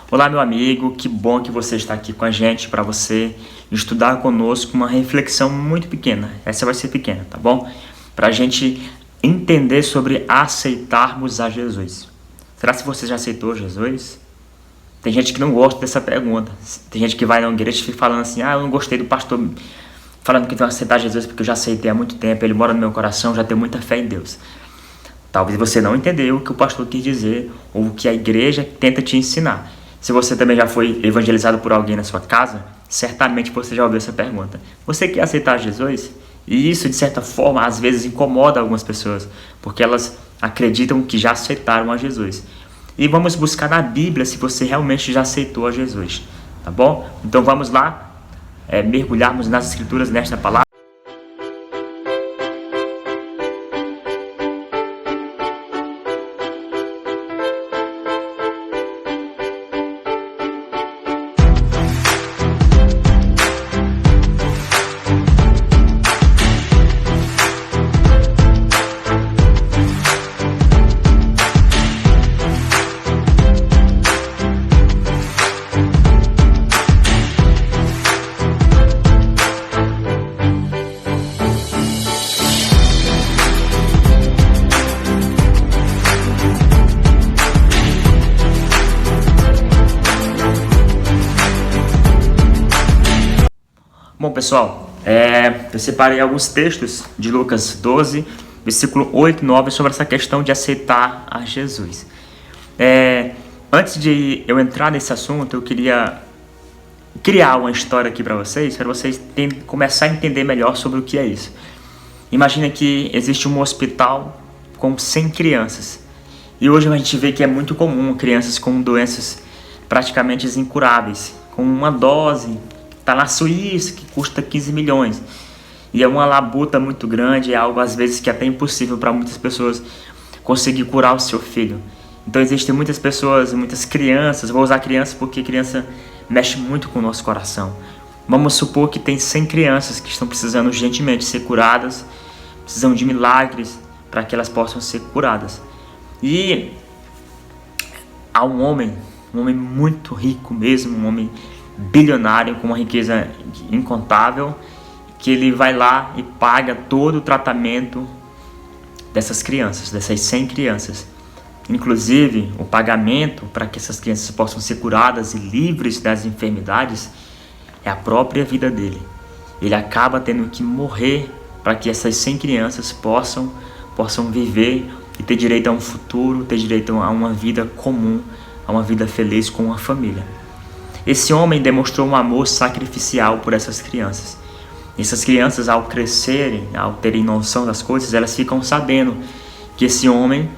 Olá, meu amigo, que bom que você está aqui com a gente para você estudar conosco uma reflexão muito pequena. Essa vai ser pequena, tá bom? Para a gente entender sobre aceitarmos a Jesus. Será que você já aceitou Jesus? Tem gente que não gosta dessa pergunta. Tem gente que vai na igreja e fica falando assim: eu não gostei do pastor falando que eu tenho que aceitar Jesus porque eu já aceitei há muito tempo, ele mora no meu coração, já tenho muita fé em Deus. Talvez você não entendeu o que o pastor quis dizer ou o que a igreja tenta te ensinar. Se você também já foi evangelizado por alguém na sua casa, certamente você já ouviu essa pergunta. Você quer aceitar Jesus? E isso, de certa forma, às vezes incomoda algumas pessoas, porque elas acreditam que já aceitaram a Jesus. E vamos buscar na Bíblia se você realmente já aceitou a Jesus, tá bom? Então vamos lá, mergulharmos nas Escrituras nesta palavra. Bom, pessoal, eu separei alguns textos de Lucas 12, versículo 8 e 9, sobre essa questão de aceitar a Jesus. Antes de eu entrar nesse assunto, eu queria criar uma história aqui para vocês começar a entender melhor sobre o que é isso. Imagina que existe um hospital com 100 crianças. E hoje a gente vê que é muito comum crianças com doenças praticamente incuráveis, com uma dose está na Suíça, que custa 15 milhões. E é uma labuta muito grande, é algo às vezes que é até impossível para muitas pessoas conseguir curar o seu filho. Então existem muitas pessoas, muitas crianças, vou usar criança porque criança mexe muito com o nosso coração. Vamos supor que tem 100 crianças que estão precisando urgentemente ser curadas, precisam de milagres para que elas possam ser curadas. E há um homem muito rico mesmo, um homem bilionário com uma riqueza incontável, que ele vai lá e paga todo o tratamento dessas crianças, dessas 100 crianças. Inclusive, o pagamento para que essas crianças possam ser curadas e livres das enfermidades é a própria vida dele. Ele acaba tendo que morrer para que essas 100 crianças possam viver e ter direito a um futuro, ter direito a uma vida comum, a uma vida feliz com uma família. Esse homem demonstrou um amor sacrificial por essas crianças. Essas crianças, ao crescerem, ao terem noção das coisas, elas ficam sabendo que esse homem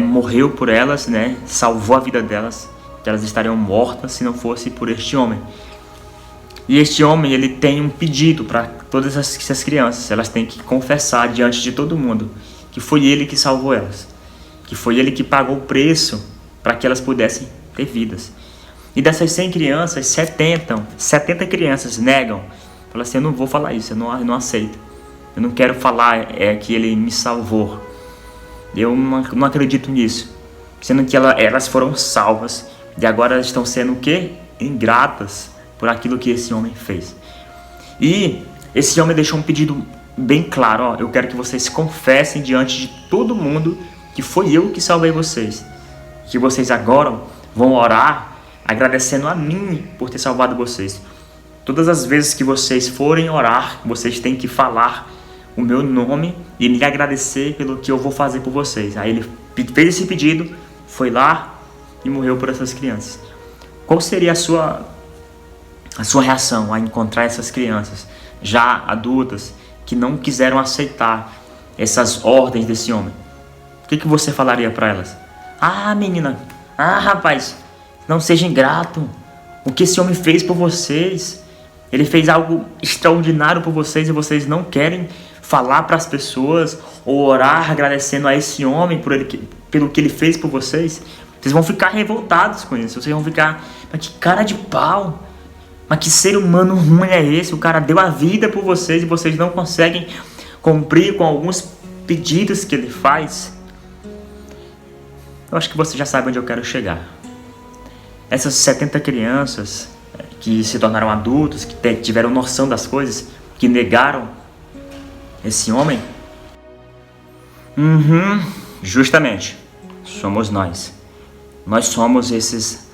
morreu por elas, salvou a vida delas, que elas estariam mortas se não fosse por este homem. E este homem, ele tem um pedido para todas essas crianças. Elas têm que confessar diante de todo mundo que foi ele que salvou elas, que foi ele que pagou o preço para que elas pudessem ter vidas. E dessas 100 crianças, 70 crianças negam. Falam assim: eu não vou falar isso, eu não aceito. Eu não quero falar que ele me salvou. Eu não acredito nisso. Sendo que elas foram salvas. E agora elas estão sendo o quê? Ingratas por aquilo que esse homem fez. E esse homem deixou um pedido bem claro. Eu quero que vocês confessem diante de todo mundo que foi eu que salvei vocês. Que vocês agora vão orar agradecendo a mim por ter salvado vocês. Todas as vezes que vocês forem orar, vocês têm que falar o meu nome e me agradecer pelo que eu vou fazer por vocês. Aí ele fez esse pedido, foi lá e morreu por essas crianças. Qual seria a sua reação a encontrar essas crianças já adultas que não quiseram aceitar essas ordens desse homem? O que você falaria para elas? Menina, rapaz, não seja ingrato. O que esse homem fez por vocês? Ele fez algo extraordinário por vocês e vocês não querem falar para as pessoas ou orar agradecendo a esse homem pelo que ele fez por vocês? Vocês vão ficar revoltados com isso. Vocês vão ficar: mas que cara de pau! Mas que ser humano ruim é esse? O cara deu a vida por vocês e vocês não conseguem cumprir com alguns pedidos que ele faz. Eu acho que você já sabe onde eu quero chegar. Essas 70 crianças que se tornaram adultos, que tiveram noção das coisas, que negaram esse homem? Justamente, somos nós. Nós somos esses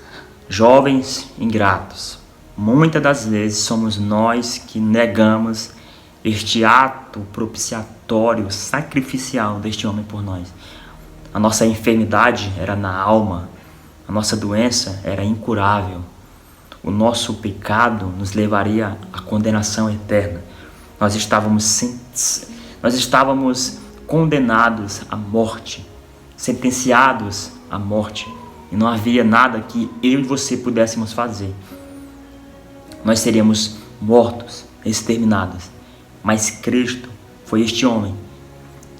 jovens ingratos. Muitas das vezes somos nós que negamos este ato propiciatório, sacrificial deste homem por nós. A nossa enfermidade era na alma, a nossa doença era incurável. O nosso pecado nos levaria à condenação eterna. Nós estávamos condenados à morte, sentenciados à morte. E não havia nada que eu e você pudéssemos fazer. Nós seríamos mortos, exterminados. Mas Cristo foi este homem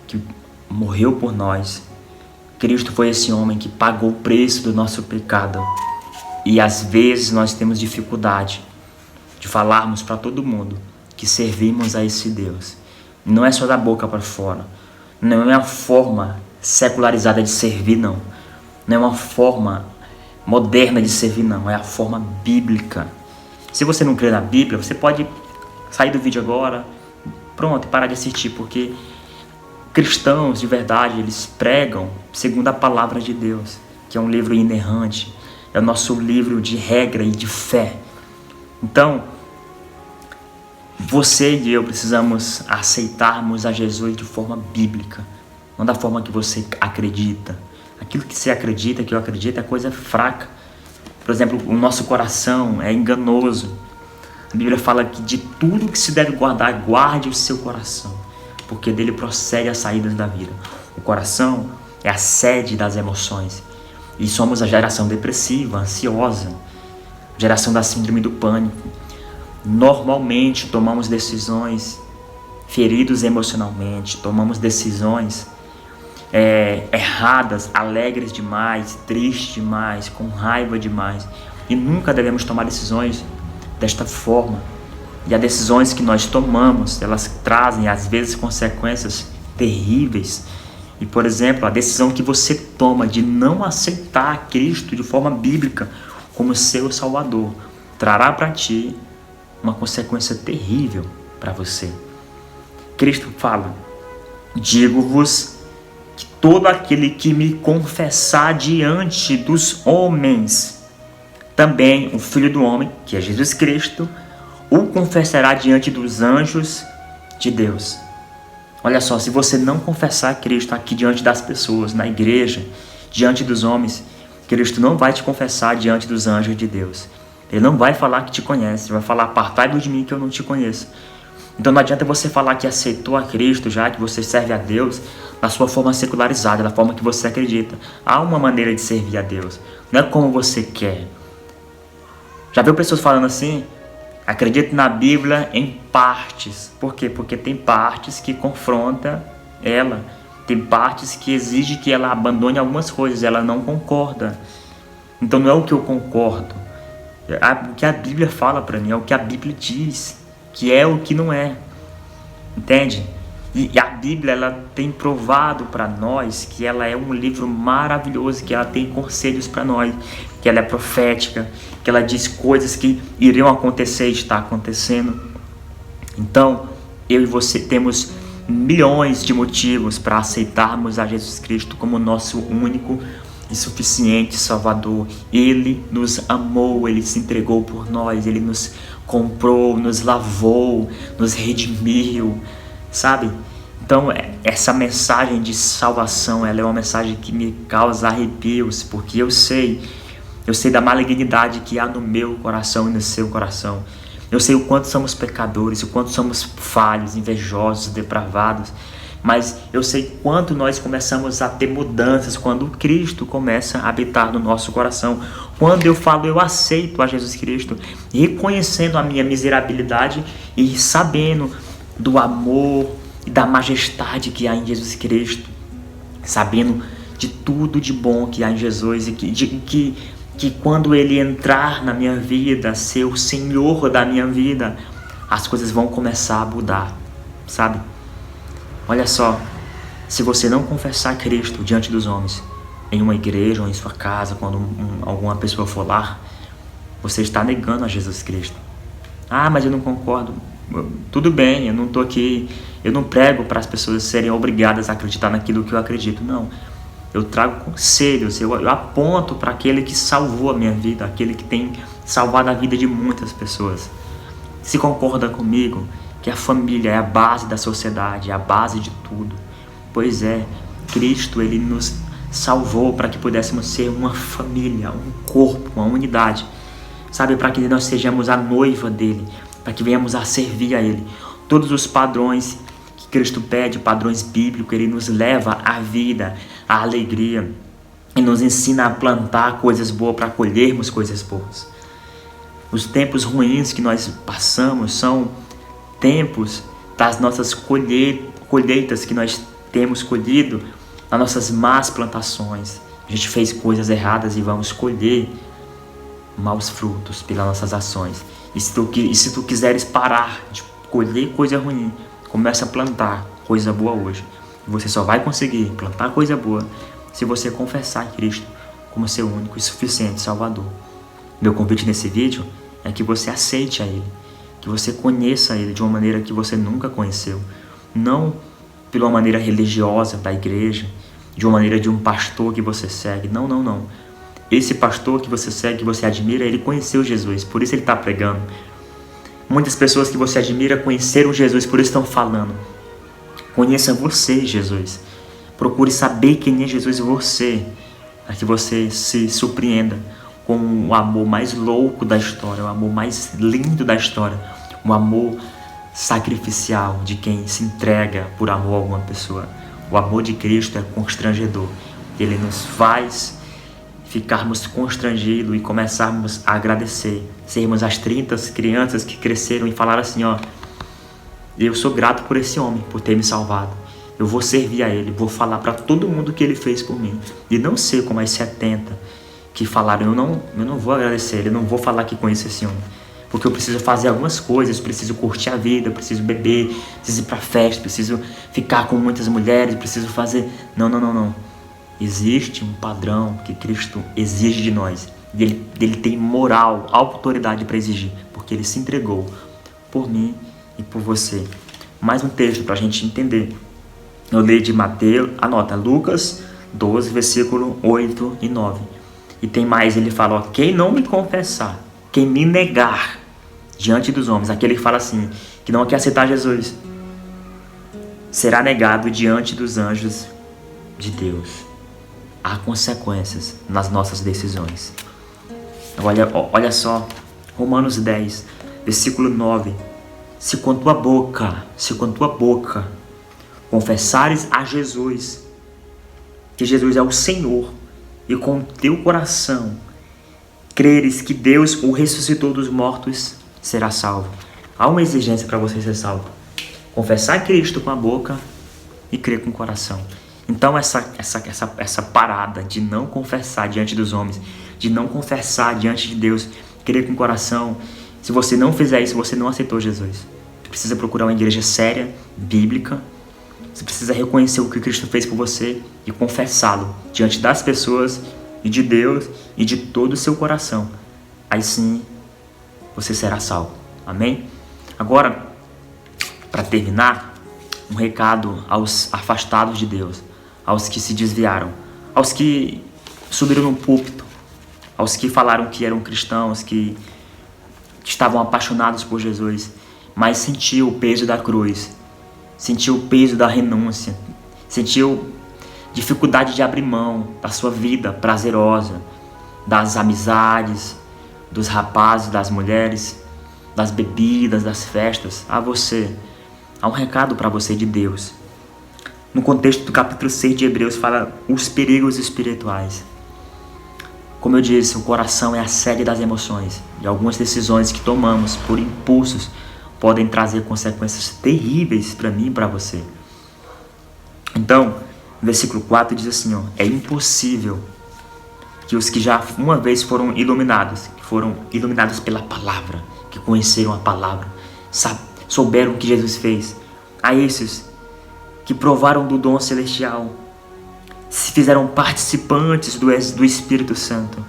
que morreu por nós. Cristo foi esse homem que pagou o preço do nosso pecado. E às vezes nós temos dificuldade de falarmos para todo mundo que servimos a esse Deus. Não é só da boca para fora. Não é uma forma secularizada de servir, não. Não é uma forma moderna de servir, não. É a forma bíblica. Se você não crê na Bíblia, você pode sair do vídeo agora, pronto, e parar de assistir, porque cristãos de verdade, eles pregam segundo a palavra de Deus, que é um livro inerrante, é o nosso livro de regra e de fé. Então, você e eu precisamos aceitarmos a Jesus de forma bíblica, não da forma que você acredita. Aquilo que você acredita, que eu acredito, é coisa fraca. Por exemplo, o nosso coração é enganoso. A Bíblia fala que de tudo que se deve guardar, guarde o seu coração, porque dele procede as saídas da vida. O coração é a sede das emoções. E somos a geração depressiva, ansiosa, geração da síndrome do pânico. Normalmente tomamos decisões feridos emocionalmente, tomamos decisões erradas, alegres demais, tristes demais, com raiva demais. E nunca devemos tomar decisões desta forma. E as decisões que nós tomamos, elas trazem às vezes consequências terríveis. E, por exemplo, a decisão que você toma de não aceitar Cristo de forma bíblica como seu Salvador trará para ti uma consequência terrível para você. Cristo fala: digo-vos que todo aquele que me confessar diante dos homens, também o Filho do Homem, que é Jesus Cristo, o confessará diante dos anjos de Deus. Olha só, se você não confessar Cristo aqui diante das pessoas, na igreja, diante dos homens, Cristo não vai te confessar diante dos anjos de Deus. Ele não vai falar que te conhece, ele vai falar: apartai-vos de mim que eu não te conheço. Então não adianta você falar que aceitou a Cristo já, que você serve a Deus na sua forma secularizada, da forma que você acredita. Há uma maneira de servir a Deus, não é como você quer. Já viu pessoas falando assim? Acredito na Bíblia em partes. Por quê? Porque tem partes que confrontam ela. Tem partes que exigem que ela abandone algumas coisas. Ela não concorda. Então não é o que eu concordo. O que a Bíblia fala para mim é o que a Bíblia diz. Que é o que não é. Entende? E a Bíblia, ela tem provado para nós que ela é um livro maravilhoso, que ela tem conselhos para nós, que ela é profética, que ela diz coisas que iriam acontecer e está acontecendo. Então, eu e você temos milhões de motivos para aceitarmos a Jesus Cristo como nosso único e suficiente Salvador. Ele nos amou, Ele se entregou por nós, Ele nos comprou, nos lavou, nos redimiu, sabe? Então, essa mensagem de salvação, ela é uma mensagem que me causa arrepios, porque eu sei da malignidade que há no meu coração e no seu coração. Eu sei o quanto somos pecadores, o quanto somos falhos, invejosos, depravados, mas eu sei quanto nós começamos a ter mudanças quando Cristo começa a habitar no nosso coração. Quando eu falo, eu aceito a Jesus Cristo, reconhecendo a minha miserabilidade e sabendo do amor e da majestade que há em Jesus Cristo, sabendo de tudo de bom que há em Jesus, e que quando Ele entrar na minha vida, ser o Senhor da minha vida, as coisas vão começar a mudar, sabe? Olha só, se você não confessar Cristo diante dos homens, em uma igreja ou em sua casa, quando alguma pessoa for lá, você está negando a Jesus Cristo. Ah, mas eu não concordo. Tudo bem, eu não estou aqui, eu não prego para as pessoas serem obrigadas a acreditar naquilo que eu acredito, não. Eu trago conselhos, eu aponto para aquele que salvou a minha vida, aquele que tem salvado a vida de muitas pessoas. Se concorda comigo que a família é a base da sociedade, é a base de tudo. Pois é, Cristo, ele nos salvou para que pudéssemos ser uma família, um corpo, uma unidade. Sabe, para que nós sejamos a noiva dele, para que venhamos a servir a ele. Todos os padrões que Cristo pede, padrões bíblicos, ele nos leva à vida, à alegria, e nos ensina a plantar coisas boas para colhermos coisas boas. Os tempos ruins que nós passamos são tempos das nossas colheitas que nós temos colhido, nas nossas más plantações. A gente fez coisas erradas e vamos colher maus frutos pelas nossas ações. E se tu quiseres parar de colher coisa ruim, começa a plantar coisa boa hoje. Você só vai conseguir plantar coisa boa se você confessar Cristo como seu único e suficiente Salvador. Meu convite nesse vídeo é que você aceite a Ele, que você conheça Ele de uma maneira que você nunca conheceu. Não pela uma maneira religiosa da igreja, de uma maneira de um pastor que você segue. Não, não, não. Esse pastor que você segue, que você admira, ele conheceu Jesus, por isso ele está pregando. Muitas pessoas que você admira conheceram Jesus, por isso estão falando. Conheça você, Jesus. Procure saber quem é Jesus em você, para que você se surpreenda com o amor mais louco da história, o amor mais lindo da história, o amor sacrificial de quem se entrega por amor a alguma pessoa. O amor de Cristo é constrangedor. Ele nos faz ficarmos constrangidos e começarmos a agradecer. Sermos as 30 crianças que cresceram e falaram assim, ó, eu sou grato por esse homem, por ter me salvado. Eu vou servir a ele, vou falar para todo mundo o que ele fez por mim. E não ser como as 70 que falaram, eu não vou agradecer ele, eu não vou falar que conheço esse homem. Porque eu preciso fazer algumas coisas, preciso curtir a vida, preciso beber, preciso ir pra festa, preciso ficar com muitas mulheres, preciso fazer... Não, não, não, não. Existe um padrão que Cristo exige de nós. E ele tem moral, autoridade para exigir, porque ele se entregou por mim e por você. Mais um texto para a gente entender. Eu leio de Mateus, anota, Lucas 12, versículo 8 e 9. E tem mais, ele fala, ó, quem não me confessar, quem me negar diante dos homens, aquele que fala assim, que não quer aceitar Jesus, será negado diante dos anjos de Deus. Há consequências nas nossas decisões. Olha só, Romanos 10, versículo 9. Se com tua boca confessares a Jesus, que Jesus é o Senhor, e com teu coração creres que Deus o ressuscitou dos mortos, será salvo. Há uma exigência para você ser salvo. Confessar Cristo com a boca e crer com o coração. Então essa parada de não confessar diante dos homens, de não confessar diante de Deus, crer com o coração, se você não fizer isso, você não aceitou Jesus. Você precisa procurar uma igreja séria, bíblica. Você precisa reconhecer o que Cristo fez por você e confessá-lo diante das pessoas e de Deus e de todo o seu coração. Aí sim, você será salvo. Amém? Agora, para terminar, um recado aos afastados de Deus, aos que se desviaram, aos que subiram no púlpito, aos que falaram que eram cristãos, que estavam apaixonados por Jesus, mas sentiu o peso da cruz, sentiu o peso da renúncia, sentiu dificuldade de abrir mão da sua vida prazerosa, das amizades, dos rapazes, das mulheres, das bebidas, das festas. A você, há um recado para você de Deus. No contexto do capítulo 6 de Hebreus fala os perigos espirituais. Como eu disse, o coração é a sede das emoções, e algumas decisões que tomamos por impulsos podem trazer consequências terríveis para mim e para você. Então, no versículo 4 diz assim, ó, é impossível que os que já uma vez foram iluminados pela palavra, que conheceram a palavra, souberam o que Jesus fez, a esses que provaram do dom celestial, se fizeram participantes do Espírito Santo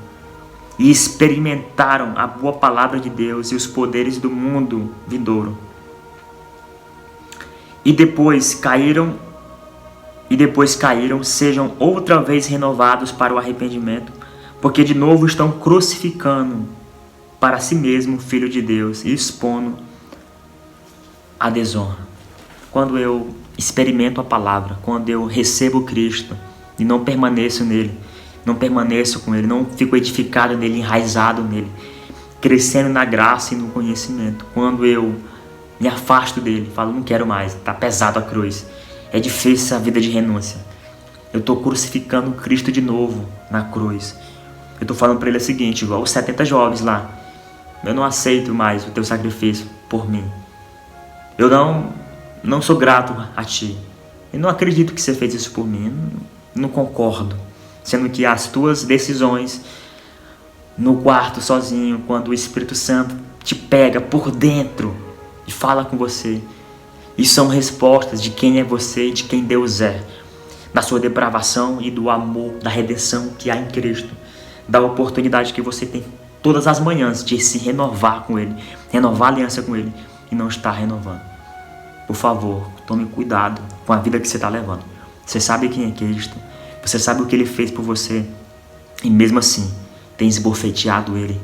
e experimentaram a boa palavra de Deus e os poderes do mundo vindouro. E depois caíram, sejam outra vez renovados para o arrependimento, porque de novo estão crucificando para si mesmo o Filho de Deus e expondo a desonra. Quando eu experimento a palavra, quando eu recebo Cristo e não permaneço nele, não permaneço com ele, não fico edificado nele, enraizado nele, crescendo na graça e no conhecimento, quando eu me afasto dele, falo, não quero mais, está pesado a cruz, é difícil a vida de renúncia, eu estou crucificando Cristo de novo na cruz. Eu estou falando para ele o seguinte, igual os 70 jovens lá, eu não aceito mais o teu sacrifício por mim. Eu não sou grato a ti. Eu não acredito que você fez isso por mim. Eu não concordo. Sendo que as tuas decisões no quarto sozinho, quando o Espírito Santo te pega por dentro e fala com você, e são respostas de quem é você e de quem Deus é, da sua depravação e do amor, da redenção que há em Cristo, da oportunidade que você tem todas as manhãs de se renovar com Ele, renovar a aliança com Ele e não estar renovando. Por favor, tome cuidado com a vida que você está levando. Você sabe quem é Cristo, você sabe o que Ele fez por você e mesmo assim tem esbofeteado Ele,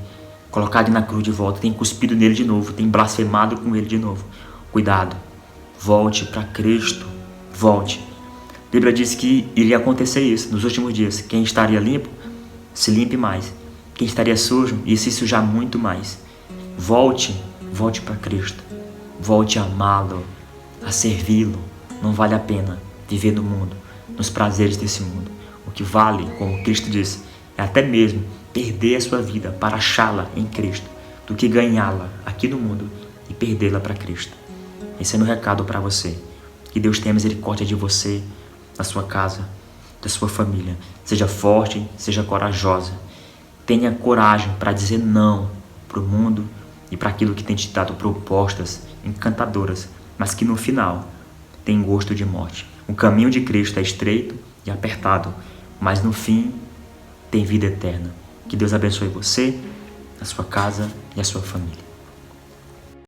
colocado na cruz de volta, tem cuspido nele de novo, tem blasfemado com Ele de novo. Cuidado, volte para Cristo, volte. A Bíblia diz que iria acontecer isso nos últimos dias. Quem estaria limpo, se limpe mais. Quem estaria sujo, ia se sujar muito mais. Volte para Cristo. Volte a amá-lo, a servi-lo. Não vale a pena viver no mundo, nos prazeres desse mundo. O que vale, como Cristo disse, é até mesmo perder a sua vida para achá-la em Cristo, do que ganhá-la aqui no mundo e perdê-la para Cristo. Esse é meu recado para você. Que Deus tenha misericórdia de você, da sua casa, da sua família. Seja forte, seja corajosa. Tenha coragem para dizer não para o mundo e para aquilo que tem te dado propostas encantadoras, mas que no final tem gosto de morte. O caminho de Cristo é estreito e apertado, mas no fim tem vida eterna. Que Deus abençoe você, a sua casa e a sua família.